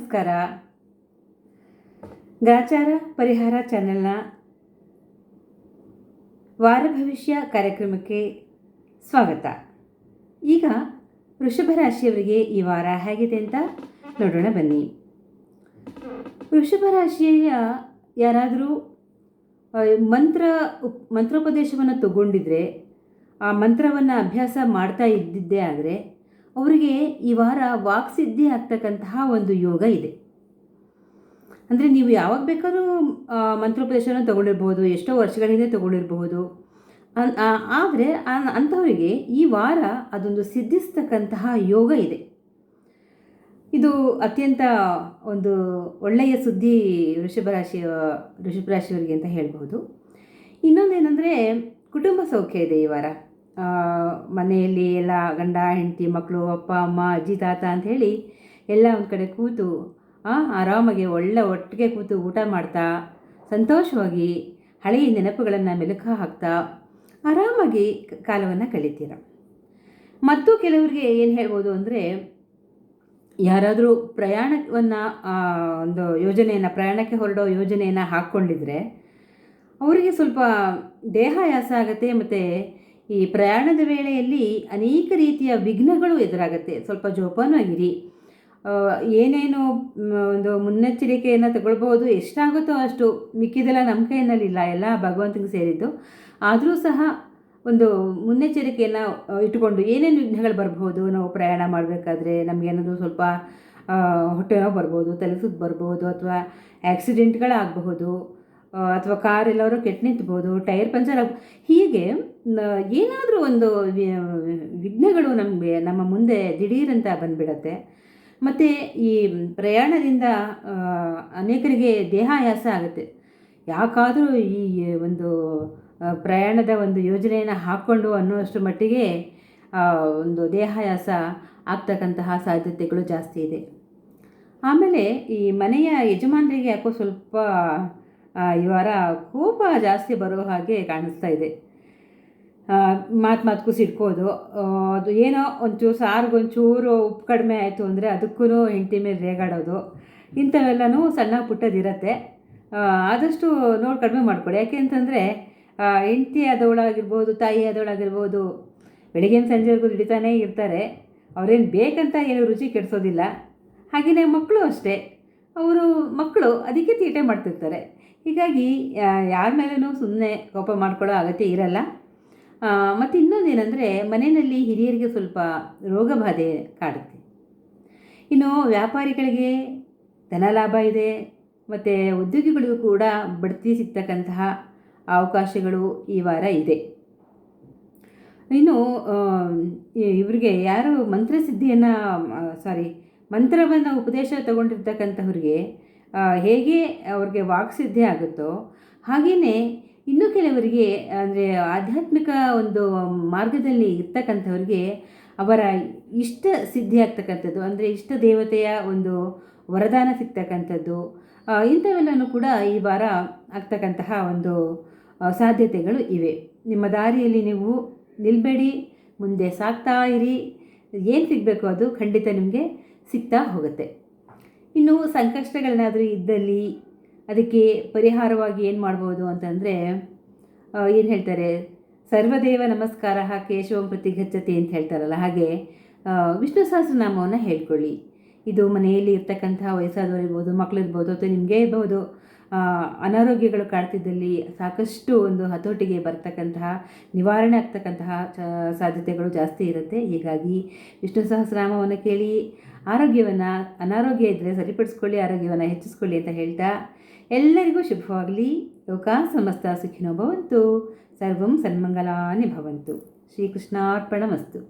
ನಮಸ್ಕಾರ. ಗ್ರಾಚಾರ ಪರಿಹಾರ ಚಾನೆಲ್ನ ವಾರ ಭವಿಷ್ಯ ಕಾರ್ಯಕ್ರಮಕ್ಕೆ ಸ್ವಾಗತ. ಈಗ ವೃಷಭ ರಾಶಿಯವರಿಗೆ ಈ ವಾರ ಹೇಗಿದೆ ಅಂತ ನೋಡೋಣ ಬನ್ನಿ. ವೃಷಭ ರಾಶಿಯ ಯಾರಾದರೂ ಮಂತ್ರೋಪದೇಶವನ್ನು ತಗೊಂಡಿದ್ರೆ, ಆ ಮಂತ್ರವನ್ನು ಅಭ್ಯಾಸ ಮಾಡ್ತಾ ಇದ್ದಿದ್ದೇ ಆದರೆ ಅವರಿಗೆ ಈ ವಾರ ವಾಕ್ಸಿದ್ಧಿ ಆಗ್ತಕ್ಕಂತಹ ಒಂದು ಯೋಗ ಇದೆ. ಅಂದರೆ ನೀವು ಯಾವಾಗ ಬೇಕಾದ್ರೂ ಮಂತ್ರೋಪದೇಶವನ್ನು ತಗೊಂಡಿರ್ಬೋದು, ಎಷ್ಟೋ ವರ್ಷಗಳ ಹಿಂದೆ ತಗೊಂಡಿರಬಹುದು. ಆದರೆ ಅಂಥವರಿಗೆ ಈ ವಾರ ಅದೊಂದು ಸಿದ್ಧಿಸ್ತಕ್ಕಂತಹ ಯೋಗ ಇದೆ. ಇದು ಅತ್ಯಂತ ಒಂದು ಒಳ್ಳೆಯ ಸುದ್ದಿ ವೃಷಭ ರಾಶಿಯವರಿಗೆ ಅಂತ ಹೇಳ್ಬೋದು. ಇನ್ನೊಂದೇನೆಂದರೆ ಕುಟುಂಬ ಸೌಖ್ಯ ಇದೆ ಈ ವಾರ. ಮನೆಯಲ್ಲಿ ಎಲ್ಲ ಗಂಡ ಹೆಂಡತಿ ಮಕ್ಕಳು ಅಪ್ಪ ಅಮ್ಮ ಅಜ್ಜಿ ತಾತ ಅಂಥೇಳಿ ಎಲ್ಲ ಒಂದು ಕಡೆ ಕೂತು ಆರಾಮಾಗಿ ಒಟ್ಟಿಗೆ ಕೂತು ಊಟ ಮಾಡ್ತಾ ಸಂತೋಷವಾಗಿ ಹಳೆಯ ನೆನಪುಗಳನ್ನು ಮೆಲುಕು ಹಾಕ್ತಾ ಆರಾಮಾಗಿ ಕಾಲವನ್ನು ಕಳೀತೀರ. ಮತ್ತು ಕೆಲವರಿಗೆ ಏನು ಹೇಳ್ಬೋದು ಅಂದರೆ, ಯಾರಾದರೂ ಪ್ರಯಾಣವನ್ನು ಒಂದು ಪ್ರಯಾಣಕ್ಕೆ ಹೊರಡೋ ಯೋಜನೆಯನ್ನು ಹಾಕ್ಕೊಂಡಿದ್ರೆ ಅವರಿಗೆ ಸ್ವಲ್ಪ ದೇಹಾಯಾಸ ಆಗುತ್ತೆ. ಮತ್ತು ಈ ಪ್ರಯಾಣದ ವೇಳೆಯಲ್ಲಿ ಅನೇಕ ರೀತಿಯ ವಿಘ್ನಗಳು ಎದುರಾಗುತ್ತೆ. ಸ್ವಲ್ಪ ಜೋಪಾನವಾಗಿರಿ. ಏನೇನು ಒಂದು ಮುನ್ನೆಚ್ಚರಿಕೆಯನ್ನು ತಗೊಳ್ಬಹುದು, ಎಷ್ಟಾಗುತ್ತೋ ಅಷ್ಟು. ಮಿಕ್ಕಿದೆಲ್ಲ ನಮ್ಮ ಕೈಯಲ್ಲಿಲ್ಲ, ಎಲ್ಲ ಭಗವಂತನಿಗೆ ಸೇರಿದ್ದು. ಆದರೂ ಸಹ ಒಂದು ಮುನ್ನೆಚ್ಚರಿಕೆಯನ್ನು ಇಟ್ಟುಕೊಂಡು ಏನೇನು ವಿಘ್ನಗಳು ಬರ್ಬೋದು, ನಾವು ಪ್ರಯಾಣ ಮಾಡಬೇಕಾದ್ರೆ ನಮಗೇನಾದರೂ ಸ್ವಲ್ಪ ಹೊಟ್ಟೆ ನೋವು ಬರ್ಬೋದು, ತಲೆಸುತ್ತು ಬರ್ಬೋದು, ಅಥವಾ ಆಕ್ಸಿಡೆಂಟ್ಗಳಾಗಬಹುದು, ಅಥವಾ ಕಾರ್ ಎಲ್ಲರೂ ಕೆಟ್ಟು ನಿಂತ್ಬೋದು, ಟೈರ್ ಪಂಚರ್ ಹೀಗೆ ಏನಾದರೂ ಒಂದು ವಿಘ್ನಗಳು ನಮ್ಮ ಮುಂದೆ ದಿಢೀರಂತ ಬಂದುಬಿಡತ್ತೆ. ಮತ್ತು ಈ ಪ್ರಯಾಣದಿಂದ ಅನೇಕರಿಗೆ ದೇಹಾಯಾಸ ಆಗುತ್ತೆ. ಯಾಕಾದರೂ ಈ ಒಂದು ಪ್ರಯಾಣದ ಒಂದು ಯೋಜನೆಯನ್ನು ಹಾಕ್ಕೊಂಡು ಅನ್ನೋಷ್ಟು ಮಟ್ಟಿಗೆ ಒಂದು ದೇಹಾಯಾಸ ಆಗ್ತಕ್ಕಂತಹ ಸಾಧ್ಯತೆಗಳು ಜಾಸ್ತಿ ಇದೆ. ಆಮೇಲೆ ಈ ಮನೆಯ ಯಜಮಾನರಿಗೆ ಯಾಕೋ ಸ್ವಲ್ಪ ಈ ವಾರ ಕೋಪ ಜಾಸ್ತಿ ಬರೋ ಹಾಗೆ ಕಾಣಿಸ್ತಾ ಇದೆ. ಮಾತು ಸಿಡ್ಕೋದು, ಅದು ಏನೋ ಸಾರಿಗೊಂಚೂರು ಉಪ್ಪು ಕಡಿಮೆ ಆಯಿತು ಅಂದರೆ ಅದಕ್ಕೂ ಹೆಂಡತಿ ಮೇಲೆ ರೇಗಾಡೋದು, ಇಂಥವೆಲ್ಲನೂ ಸಣ್ಣ ಪುಟ್ಟದಿರುತ್ತೆ. ಆದಷ್ಟು ನೋಡಿ ಕಡಿಮೆ ಮಾಡಿಕೊಡಿ. ಯಾಕೆ ಅಂತಂದರೆ ಹೆಂಡತಿ ಆದವಳಾಗಿರ್ಬೋದು, ತಾಯಿ ಆದವಳಾಗಿರ್ಬೋದು, ಬೆಳಗ್ಗಿನ ಸಂಜೆವರೆಗೂ ದುಡಿತಾನೇ ಇರ್ತಾರೆ. ಅವ್ರೇನು ಬೇಕಂತ ಏನು ರುಚಿ ಕೆಡಿಸೋದಿಲ್ಲ. ಹಾಗೆಯೇ ಮಕ್ಕಳು ಅಷ್ಟೇ, ಮಕ್ಕಳು ಅದಕ್ಕೆ ತೀಟೆ ಮಾಡ್ತಿರ್ತಾರೆ. ಹೀಗಾಗಿ ಯಾರ ಮೇಲೂ ಸುಮ್ಮನೆ ಕೋಪ ಮಾಡ್ಕೊಳ್ಳೋ ಅಗತ್ಯ ಇರಲ್ಲ. ಮತ್ತು ಇನ್ನೊಂದೇನೆಂದರೆ, ಮನೆಯಲ್ಲಿ ಹಿರಿಯರಿಗೆ ಸ್ವಲ್ಪ ರೋಗ ಬಾಧೆ ಕಾಡುತ್ತೆ. ಇನ್ನು ವ್ಯಾಪಾರಿಗಳಿಗೆ ಧನ ಲಾಭ ಇದೆ. ಮತ್ತು ಉದ್ಯೋಗಿಗಳಿಗೂ ಕೂಡ ಬಡ್ತಿ ಸಿಗ್ತಕ್ಕಂತಹ ಅವಕಾಶಗಳು ಈ ವಾರ ಇದೆ. ಇನ್ನು ಇವರಿಗೆ ಯಾರು ಮಂತ್ರವನ್ನು ಉಪದೇಶ ತಗೊಂಡಿರ್ತಕ್ಕಂಥವ್ರಿಗೆ ಹೇಗೆ ಅವ್ರಿಗೆ ವಾಕ್ಸಿದ್ಧಿ ಆಗುತ್ತೋ ಹಾಗೆಯೇ ಇನ್ನು ಕೆಲವರಿಗೆ, ಅಂದರೆ ಆಧ್ಯಾತ್ಮಿಕ ಒಂದು ಮಾರ್ಗದಲ್ಲಿ ಇರ್ತಕ್ಕಂಥವ್ರಿಗೆ ಅವರ ಇಷ್ಟ ಸಿದ್ಧಿ ಆಗ್ತಕ್ಕಂಥದ್ದು, ಅಂದರೆ ಇಷ್ಟ ದೇವತೆಯ ಒಂದು ವರದಾನ ಸಿಗ್ತಕ್ಕಂಥದ್ದು, ಇಂಥವೆಲ್ಲನೂ ಕೂಡ ಈ ವಾರ ಆಗ್ತಕ್ಕಂತಹ ಒಂದು ಸಾಧ್ಯತೆಗಳು ಇವೆ. ನಿಮ್ಮ ದಾರಿಯಲ್ಲಿ ನೀವು ನಿಲ್ಬೇಡಿ, ಮುಂದೆ ಸಾಗ್ತಾ ಇರಿ. ಏನು ಸಿಗಬೇಕು ಅದು ಖಂಡಿತ ನಿಮಗೆ ಸಿಗ್ತಾ ಹೋಗುತ್ತೆ. ಇನ್ನು ಸಂಕಷ್ಟಗಳನ್ನಾದರೂ ಇದ್ದಲ್ಲಿ ಅದಕ್ಕೆ ಪರಿಹಾರವಾಗಿ ಏನು ಮಾಡ್ಬೋದು ಅಂತಂದರೆ, ಏನು ಹೇಳ್ತಾರೆ, ಸರ್ವದೇವ ನಮಸ್ಕಾರ ಕೇಶವಂ ಪ್ರತಿ ಗಚ್ಚತಿ ಅಂತ ಹೇಳ್ತಾರಲ್ಲ, ಹಾಗೆ ವಿಷ್ಣು ಸಹಸ್ರನಾಮವನ್ನು ಹೇಳ್ಕೊಳ್ಳಿ. ಇದು ಮನೆಯಲ್ಲಿ ಇರ್ತಕ್ಕಂತಹ ವಯಸ್ಸಾದವರಿರ್ಬೋದು, ಮಕ್ಕಳಿರ್ಬೋದು, ಅಥವಾ ನಿಮಗೇ ಇರ್ಬೋದು, ಅನಾರೋಗ್ಯಗಳು ಕಾಡ್ತಿದ್ದಲ್ಲಿ ಸಾಕಷ್ಟು ಒಂದು ಹತೋಟಿಗೆ ಬರ್ತಕ್ಕಂತಹ, ನಿವಾರಣೆ ಆಗ್ತಕ್ಕಂತಹ ಸಾಧ್ಯತೆಗಳು ಜಾಸ್ತಿ ಇರುತ್ತೆ. ಹೀಗಾಗಿ ವಿಷ್ಣು ಸಹಸ್ರನಾಮವನ್ನು ಕೇಳಿ ಅನಾರೋಗ್ಯ ಇದ್ದರೆ ಸರಿಪಡಿಸ್ಕೊಳ್ಳಿ, ಆರೋಗ್ಯವನ್ನು ಹೆಚ್ಚಿಸ್ಕೊಳ್ಳಿ ಅಂತ ಹೇಳ್ತಾ ಎಲ್ಲರಿಗೂ ಶುಭವಾಗಲಿ. ಲೋಕಾ ಸಮಸ್ತ ಸುಖಿನೋ ಭವಂತು, ಸರ್ವಂ ಸನ್ಮಂಗಲಾನಿ ಭವಂತು. ಶ್ರೀಕೃಷ್ಣಾರ್ಪಣಮಸ್ತು.